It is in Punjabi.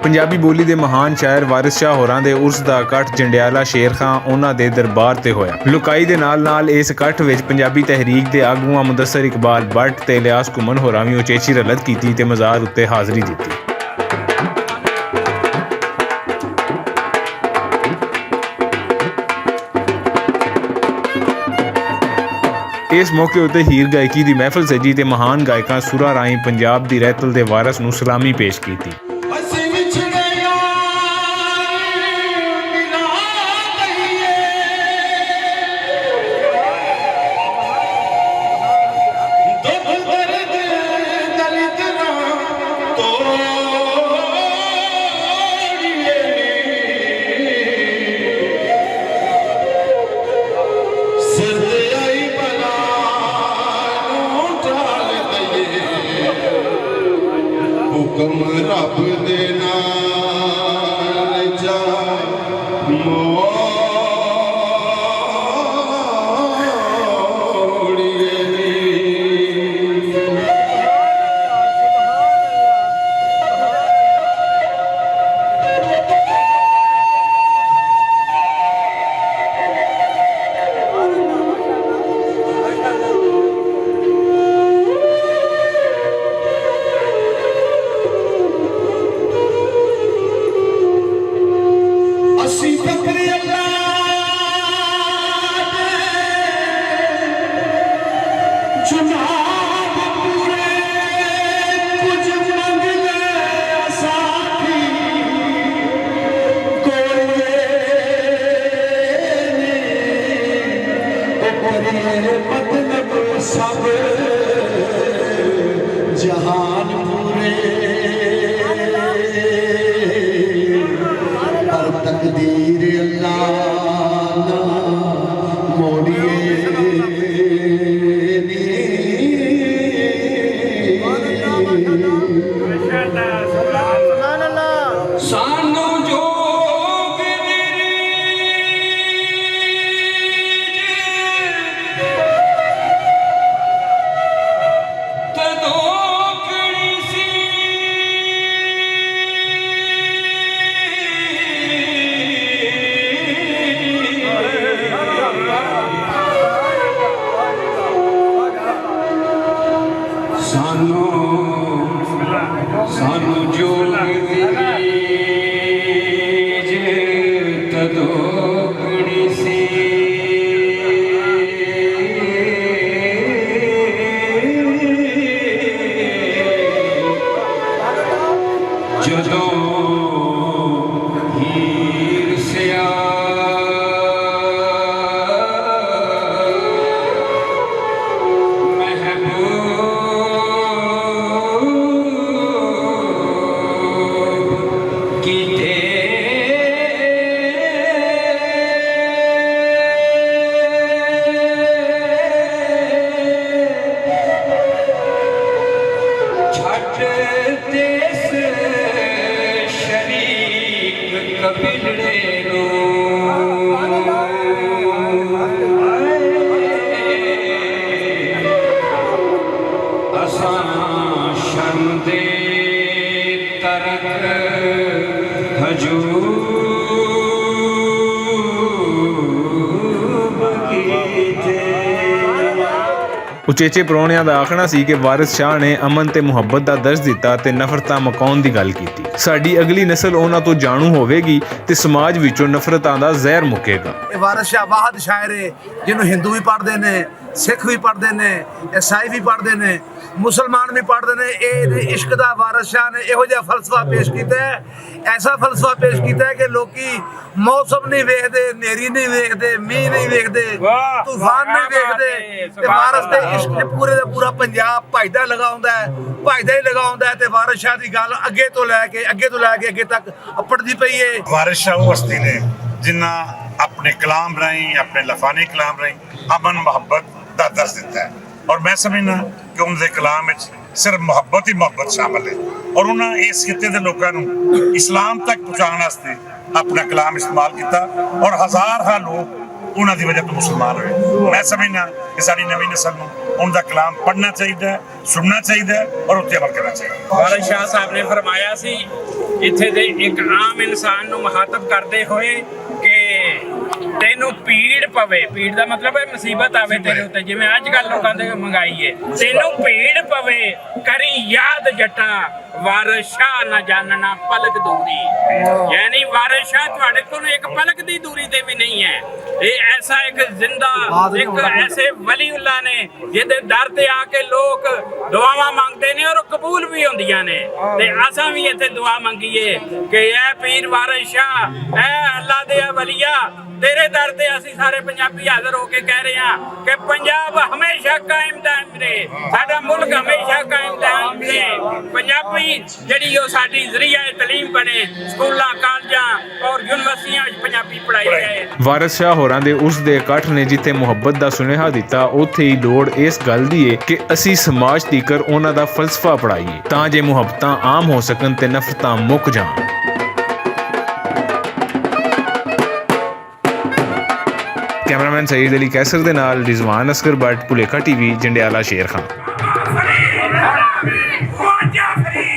पंजाबी बोली के महान शायर वारिस शाह होरां दे उर्स दा इकट्ठ जंडियाला शेर खां उन्हां दे दरबार ते होया। लुकाई दे नाल इस इकट्ठ विच पंजाबी तहरीक दे आगूआं मुदस्सर इकबाल भट्ट ते इलियास घुमन होरां वी उचेची रलत कीती ते मज़ार उत्ते हाज़री दित्ती। इस मौके उत्ते हीर गायकी की महफिल सजी ते महान गायकां सुरां राहीं पंजाब दी रैतल दे वारस नूं सलामी पेश कीती। हुक्म रब दे नाल जा मतलब सब जहान पूरे पर तकदीर अल्लाह ना मोड़िए सानू जो सानू जो तदोकड़ी सी जदों हीर सिया उचेचे परौणिਆਂ ਦਾ ਆਖਣਾ ਸੀ ਕਿ ਵਾਰਿਸ ਸ਼ਾਹ ਨੇ ਅਮਨ ਤੇ ਮੁਹੱਬਤ ਦਾ ਦਰਸ ਦਿੱਤਾ ਤੇ ਨਫ਼ਰਤਾਂ ਮਕਾਉਣ ਦੀ ਗੱਲ ਕੀਤੀ। ਸਾਡੀ ਅਗਲੀ ਨਸਲ ਉਹਨਾਂ ਤੋਂ ਜਾਣੂ ਹੋਵੇਗੀ ਤੇ ਸਮਾਜ ਵਿੱਚੋਂ ਨਫ਼ਰਤਾਂ ਦਾ ਜ਼ਹਿਰ ਮੁੱਕੇਗਾ। ਇਹ ਵਾਰਿਸ ਸ਼ਾਹ ਵਾਹਦ ਸ਼ਾਇਰ ਹੈ ਜਿਹਨੂੰ ਹਿੰਦੂ ਵੀ ਪੜ੍ਹਦੇ ਨੇ, ਸਿੱਖ ਵੀ ਪੜ੍ਹਦੇ ਨੇ, ਈਸਾਈ ਵੀ ਪੜ੍ਹਦੇ ਨੇ, ਮੁਸਲਮਾਨ ਵੀ ਪੜ੍ਹਦੇ ਨੇ। ਇਹ ਇਸ਼ਕ ਦਾ ਵਾਰਿਸ ਸ਼ਾਹ ਨੇ ਇਹੋ ਜਿਹਾ ਫਲਸਫਾ ਪੇਸ਼ ਕੀਤਾ ਹੈ, ਐਸਾ ਫਲਸਫਾ ਪੇਸ਼ ਕੀਤਾ ਹੈ ਕਿ ਲੋਕੀ ਮੌਸਮ ਨਹੀਂ ਵੇਖਦੇ, ਹਨੇਰੀ ਨਹੀਂ ਵੇਖਦੇ, ਮੀਂਹ ਨਹੀਂ ਵੇਖਦੇ, ਤੂਫਾਨ ਨਹੀਂ ਵੇਖਦੇ ਤੇ ਵਾਰਿਸ ਦੇ ਇਸ਼ਕ ਨੇ ਪੂਰੇ ਦਾ ਪੂਰਾ ਪੰਜਾਬ ਭਜਦਾ ਲਗਾਉਂਦਾ ਹੈ, ਭਜਦਾ ਹੀ ਲਗਾਉਂਦਾ ਤੇ ਵਾਰਿਸ ਸ਼ਾਹ ਦੀ ਗੱਲ ਅੱਗੇ ਤੋਂ ਲੈ ਕੇ ਅੱਗੇ ਤੱਕ ਅੱਪੜਦੀ ਪਈ ਹੈ। ਵਾਰਿਸ ਸ਼ਾਹ ਉਹ ਹਸਤੀ ਨੇ ਜਿਨ੍ਹਾਂ ਆਪਣੇ ਕਲਾਮ ਰਾਹੀਂ, ਆਪਣੇ ਲਫਾਨੀ ਕਲਾਮ ਰਾਹੀਂ ਅਮਨ ਮੁਹੱਬਤ ਦਾ ਦਰਸ ਦਿੱਤਾ ਹੈ। और मैं समझना कि उनके कलाम सिर्फ मुहब्बत ही मुहब्बत शामिल है और उन्होंने इस खिते के लोगों को इस्लाम तक पहुँचाने वास्ते अपना कलाम इस्तेमाल किया और हज़ार लोग उन्होंने वजह तो मुसलमान हुए। मैं समझना कि सारी नवी नस्ल को उनका कलाम पढ़ना चाहिए, सुनना चाहिए और उत्ते अमल करना चाहिए। वारिस शाह साहब ने फरमाया सी ਇੱਥੇ ਦੇ ਇੱਕ ਆਮ ਇਨਸਾਨ ਨੂੰ ਮੁਖਾਤਬ ਕਰਦੇ ਹੋਏ ਕਿ ਤੈਨੂੰ ਭੀੜ ਪਵੇ, ਭੀੜ ਦਾ ਮਤਲਬ ਹੈ ਮੁਸੀਬਤ ਆਵੇ ਤੇਰੇ ਉੱਤੇ, ਜਿਵੇਂ ਅੱਜ ਕੱਲ੍ਹ ਲੋਕਾਂ ਦੇ ਮਹਿੰਗਾਈ ਹੈ, ਤੈਨੂੰ ਭੀੜ ਪਵੇ ਕਰੀ ਯਾਦ ਜੱਟਾ ਵਾਰਿਸ ਸ਼ਾਹ ਨਾ ਜਾਣਨਾ ਪਲਕ ਦੂਰੀ। ਯਾਨੀ ਵਾਰਿਸ ਸ਼ਾਹ ਤੁਹਾਡੇ ਕੋਲ ਇੱਕ ਪਲਕ ਦੀ ਦੂਰੀ ਤੇ ਵੀ ਨਹੀਂ ਹੈ। ਇਹ ਐਸਾ ਇੱਕ ਜ਼ਿੰਦਾ ਇੱਕ ਐਸੇ ਵਲੀਉੱਲਾ ਨੇ ਜਿਹਦੇ ਦਰ ਤੇ ਆ ਕੇ ਲੋਕ ਦੁਆਵਾਂ ਮੰਗਦੇ ਨੇ ਔਰ ਕਬੂਲ ਵੀ ਹੁੰਦੀਆਂ ਨੇ। ਤੇ ਅਸਾਂ ਵੀ ਇੱਥੇ ਦੁਆ ਮੰਗੀਏ ਕਿ ਐ ਪੀਰ ਵਾਰਿਸ ਸ਼ਾਹ, ਐ ਅੱਲਾ ਦੇ ਵਲੀਆ, तेरे दर ते असी सारे पंजाबी हाजिर होके कह रहे हैं कि पंजाब हमेशा कायम दायम रहे, साडा मुल्क हमेशा कायम दायम रहे। पंजाबी जिहड़ी ओ साडी जरिया तलीम बने, स्कूलां कालजां और यूनिवर्सिटियां विच पंजाबी पढ़ाई जाए। ਵਾਰਿਸ ਸ਼ਾਹ ਹੋਰਾਂ ਦੇ ਉਸ ਦੇ ਇਕੱਠ ਨੇ ਜਿੱਥੇ ਮੁਹੱਬਤ ਦਾ ਸੁਨੇਹਾ ਦਿੱਤਾ, ਉੱਥੇ ਹੀ ਲੋੜ ਇਸ ਗੱਲ ਦੀ ਏ ਕਿ ਅਸੀਂ ਸਮਾਜ ਤੀਕਰ ਉਹਨਾਂ ਦਾ ਫਲਸਫਾ ਪੜ੍ਹਾਈਏ ਤਾਂ ਜੇ ਮੁਹੱਬਤਾਂ ਆਮ ਹੋ ਸਕਣ ਤੇ ਨਫ਼ਰਤਾਂ ਮੁੱਕ ਜਾਣ। कैमरामैन सईद अली कैसर दे नाल रिजवान असगर भट्ट, भुलेखा टीवी, जंडियाला शेर खां। पंजाबी